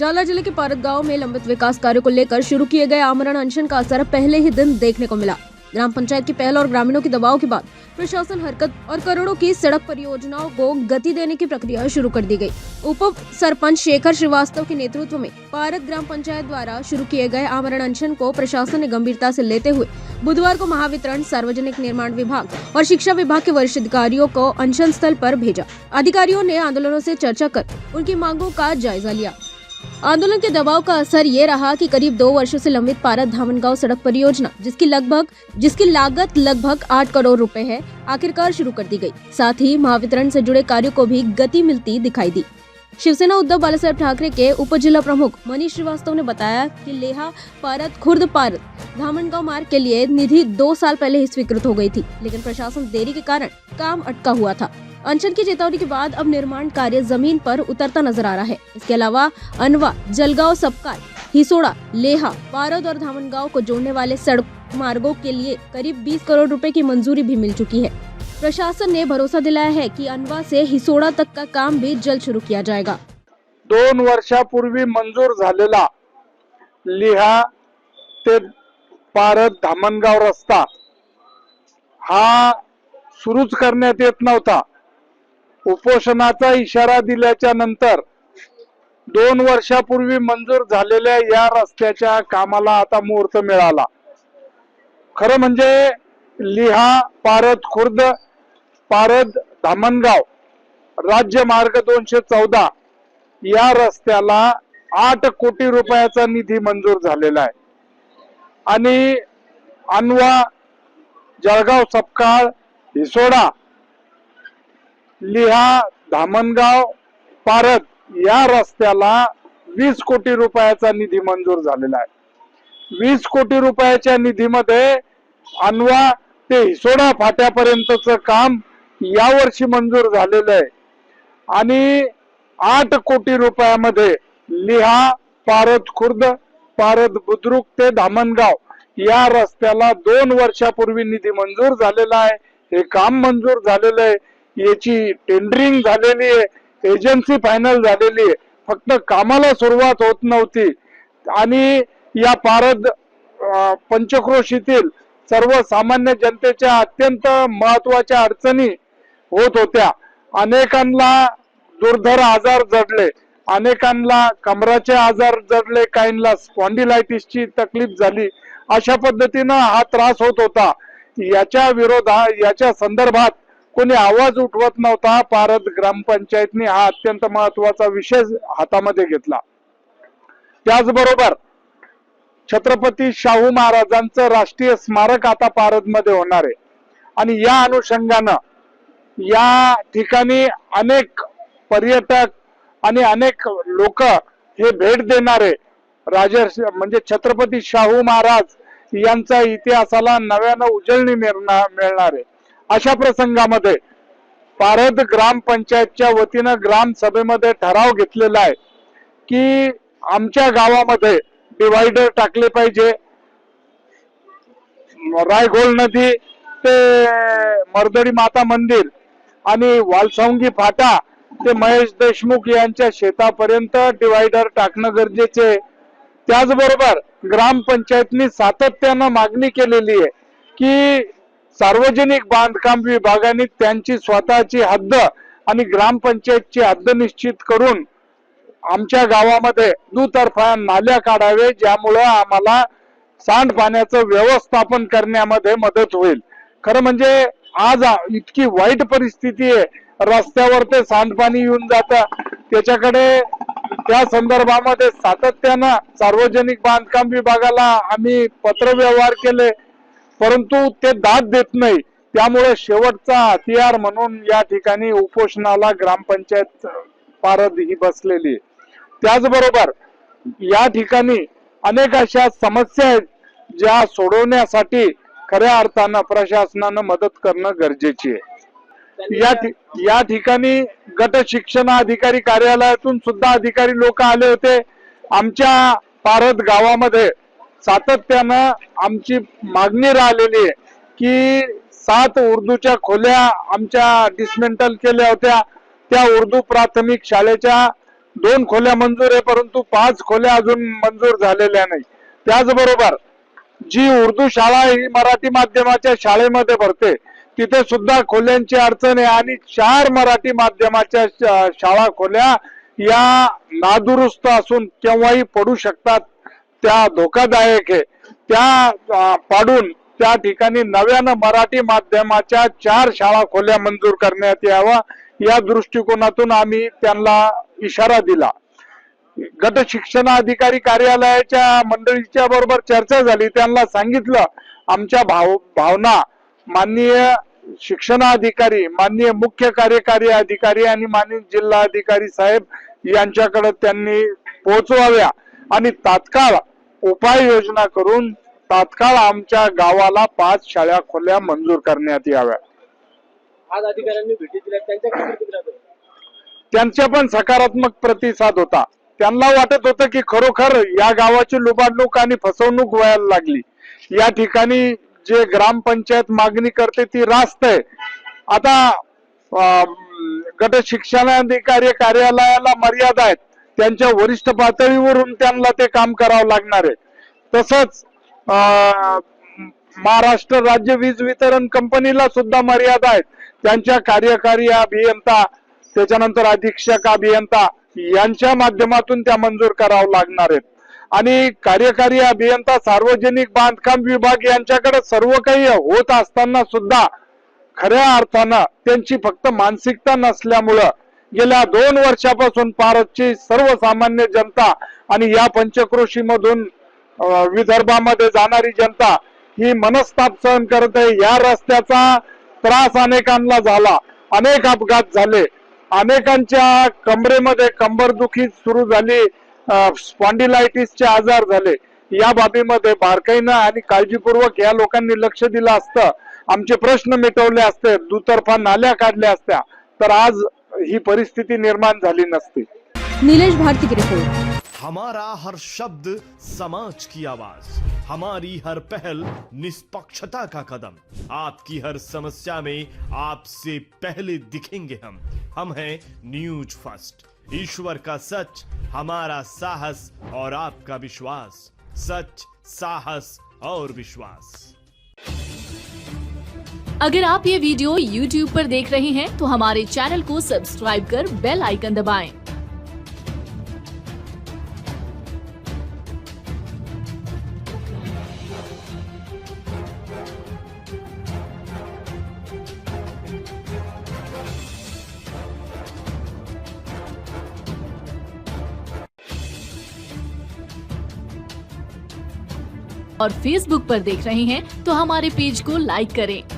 जाला जिले के पारद गांव में लंबित विकास कार्यों को लेकर शुरू किए गए आमरण अनशन का असर पहले ही दिन देखने को मिला। ग्राम पंचायत की पहल और ग्रामीणों के दबाव के बाद प्रशासन हरकत और करोड़ों की सड़क परियोजनाओं को गति देने की प्रक्रिया शुरू कर दी गई। उप सरपंच शेखर श्रीवास्तव के नेतृत्व में पारद ग्राम पंचायत द्वारा शुरू किए गए आमरण अनशन को प्रशासन ने गंभीरता से लेते हुए बुधवार को महावितरण, सार्वजनिक निर्माण विभाग और शिक्षा विभाग के वरिष्ठ अधिकारियों को अनशन स्थल पर भेजा। अधिकारियों ने आंदोलनों से चर्चा कर उनकी मांगों का जायजा लिया। आंदोलन के दबाव का असर ये रहा कि करीब 2 वर्षों से लंबित पारद धामनगांव सड़क परियोजना, जिसकी लागत लगभग 8 करोड़ रुपए है, आखिरकार शुरू कर दी गई। साथ ही महावितरण से जुड़े कार्यों को भी गति मिलती दिखाई दी। शिवसेना उद्धव बालासाहेब ठाकरे के उप जिला प्रमुख मनीष श्रीवास्तव ने बताया कि लेहा पारद खुर्द पारद धामनगांव मार्ग के लिए निधि 2 साल पहले ही स्वीकृत हो गई थी, लेकिन प्रशासन देरी के कारण काम अटका हुआ था। अनशन की चेतावनी के बाद अब निर्माण कार्य जमीन पर उतरता नजर आ रहा है। इसके अलावा अनवा, जलगांव, सपकाल, हिसोड़ा, लेहा, पारद और धामनगांव को जोड़ने वाले सड़क मार्गों के लिए करीब 20 करोड़ रुपए की मंजूरी भी मिल चुकी है। प्रशासन ने भरोसा दिलाया है कि अनवा से हिसोड़ा तक का काम भी जल्द शुरू किया जाएगा। 2 वर्षापूर्वी मंजूर झालेला लिहा ते पारद धामनगाव रस्ता हा सुरूच करण्यात येत नव्हता। उपोषणाचा इशारा दिल्याच्या नंतर 2 वर्षापूर्वी मंजूर झालेल्या या रस्त्याच्या कामाला आता मुहूर्त मिळाला। खरं म्हणजे लिहा पारद खुर्द पारद धामनगाव राज्य मार्ग 214 या रस्त्याला 8 कोटी रुपयाचा निधी मंजूर झालेला आहे आणि अनवा, जळगाव, सपकाळ, हिसोडा, लिहा, धामनगाव, पारद या रस्त्याला 20 कोटी रुपयाचा निधी मंजूर झालेला आहे। 20 कोटी रुपयाच्या निधीमध्ये अनवा ते हिसोडा फाट्यापर्यंतचं काम यावर्षी मंजूर झालेलं आहे आणि 8 कोटी रुपयामध्ये लिहा पारद खुर्द पारद बुद्रुक ते धामनगाव या रस्त्याला 2 वर्षापूर्वी निधी मंजूर झालेला आहे। हे काम मंजूर झालेलं आहे, याची टेंडरिंग झालेली आहे, एजन्सी फायनल झालेली आहे, फक्त कामाला सुरुवात होत नव्हती आणि या पारद पंचक्रोशीतील सर्वसामान्य जनतेच्या अत्यंत महत्वाच्या अडचणी होत होत्या। अनेकांना दुर्धर आजार जडले, अनेकांना कमराचे आजार जडले, काहींना स्पॉन्डिलायटिसची तकलीफ झाली। अशा पद्धतीनं हा त्रास होत होता। याच्या संदर्भात कोणी आवाज उठवत नव्हता। पारद ग्रामपंचायतने हा अत्यंत महत्वाचा विषय हातामध्ये घेतला। त्याचबरोबर छत्रपती शाहू महाराजांचं राष्ट्रीय स्मारक आता पारद मध्ये होणार आहे आणि या अनुषंगानं या ठिकाणी अनेक पर्यटक आणि अनेक लोक हे भेट देणारे म्हणजे छत्रपती शाहू महाराज यांचा इतिहासाला नव्यानं उजळणी मिळणार आहे। अशा प्रसंगामध्ये पारद ग्रामपंचायतच्या वतीनं ग्रामसभेमध्ये ठराव घेतलेला आहे की आमच्या गावामध्ये डिवायडर टाकले पाहिजे। रायघोल नदी ते मर्दडी माता मंदिर आणि वालसंगी फाटा ते महेश देशमुख यांच्या शेतापर्यंत डिवायडर टाकणं गरजेचे आहे। त्याचबरोबर ग्रामपंचायतनी सातत्यानं मागणी केलेली आहे की सार्वजनिक बांधकाम विभागाने त्यांची स्वतःची हद्द आणि ग्रामपंचायतची हद्द निश्चित करून आमच्या गावामध्ये दुतर्फा नाल्या काढावे, ज्यामुळे आम्हाला सांडपाण्याचं व्यवस्थापन करण्यामध्ये मदत होईल। खरं म्हणजे आज इतकी वाईट परिस्थिती आहे, रस्त्यावर ते सांडपाणी येऊन जातं। त्याच्याकडे त्या संदर्भामध्ये सातत्यानं सार्वजनिक बांधकाम विभागाला आम्ही पत्रव्यवहार केले, परंतु ते दाद देत नाही। त्यामुळे शेवटचा हतियार म्हणून या ठिकाणी उपोषणाला ग्रामपंचायत पारद ही बसलेली आहे। त्याचबरोबर या ठिकाणी अनेक अशा समस्या आहेत ज्या सोडवण्यासाठी खऱ्या अर्थानं प्रशासनानं मदत करणं गरजेची आहे। या ठिकाणी गट शिक्षण अधिकारी कार्यालयातून सुद्धा अधिकारी लोक आले होते। आमच्या पारद गावामध्ये सातत्यानं आमची मागणी राहिलेली आहे की 7 उर्दूच्या खोल्या आमच्या डिसमेंटल केल्या होत्या। त्या उर्दू प्राथमिक शाळेच्या 2 खोल्या मंजूर आहे, परंतु 5 खोल्या अजून मंजूर झालेल्या नाही. त्याचबरोबर जी उर्दू शाळा ही मराठी माध्यमाच्या शाळेमध्ये भरते, तिथे सुद्धा खोल्यांची अडचण आहे आणि 4 मराठी माध्यमाच्या शाळा खोल्या या नादुरुस्त असून केव्हाही पडू शकतात, त्या धोकादायक आहे. त्या पाडून त्या ठिकाणी नव्यानं मराठी माध्यमाच्या 4 शाळा खोल्या मंजूर करण्यात यावा, या दृष्टिकोनातून आम्ही त्यांना इशारा दिला. गट शिक्षणाधिकारी कार्यालयाच्या मंडळीच्या बरोबर चर्चा झाली. त्यांना सांगितलं आमच्या भावना माननीय शिक्षणाधिकारी, माननीय मुख्य कार्यकारी अधिकारी आणि माननीय जिल्हाधिकारी साहेब यांच्याकडे त्यांनी पोहोचवाव्या आणि तात्काळ उपाययोजना करून तात्काळ आमच्या गावाला 5 शाळा खोल्या मंजूर करण्यात याव्या. आज अधिकाऱ्यांनी भेटी दिल्या, त्यांच्याकडे प्रतिक्रिया होती. त्यांचा पण सकारात्मक प्रतिसाद होता. त्यांना वाटत होतं की खरोखर या गावाची लुबाडणूक आणि फसवणूक व्हायला लागली. या ठिकाणी जे ग्रामपंचायत मागणी करते ती रास्त आहे. आता गट शिक्षणाधिकारी कार्यालयाला मर्यादा आहेत, त्यांच्या वरिष्ठ पातळीवरून त्यांना ते काम करावं लागणार आहे. तसंच महाराष्ट्र राज्य वीज वितरण कंपनीला सुद्धा मर्यादा आहेत. त्यांच्या कार्यकारी अभियंता, त्याच्यानंतर अधीक्षक अभियंता यांच्या माध्यमातून त्या मंजूर करावं लागणार आहेत. आणि कार्यकारी अभियंता, सार्वजनिक बांधकाम विभाग यांच्याकडे सर्व काही होत असताना सुद्धा खऱ्या अर्थानं त्यांची फक्त मानसिकता नसल्यामुळं गेल्या 2 वर्षापासून पारतची सर्वसामान्य जनता आणि या पंचक्रोशी मधून विदर्भामध्ये जाणारी जनता ही मनस्ताप सहन करत आहे. या रस्त्याचा त्रास अनेकांना झाला, अनेक अपघात झाले, अनेकांच्या कमरेमध्ये कंबरदुखी सुरू झाली, स्पॉन्डिलायटिसचे आजार झाले. या बाबीमध्ये बारकाईनं आणि काळजीपूर्वक या लोकांनी लक्ष दिलं असतं, आमचे प्रश्न मिटवले असते, दुतर्फा नाल्या काढल्या असत्या, तर आज ही परिस्थिती निर्माण झाली नसती. नीलेश भारती की रिपोर्ट. हमारा हर शब्द समाज की आवाज, हमारी हर पहल निष्पक्षता का कदम, आपकी हर समस्या में आपसे पहले दिखेंगे हम हैं न्यूज फर्स्ट. ईश्वर का सच, हमारा साहस और आपका विश्वास. सच, साहस और विश्वास. अगर आप ये वीडियो YouTube पर देख रहे हैं तो हमारे चैनल को सब्सक्राइब कर बेल आइकन दबाएं. और Facebook पर देख रहे हैं तो हमारे पेज को लाइक करें.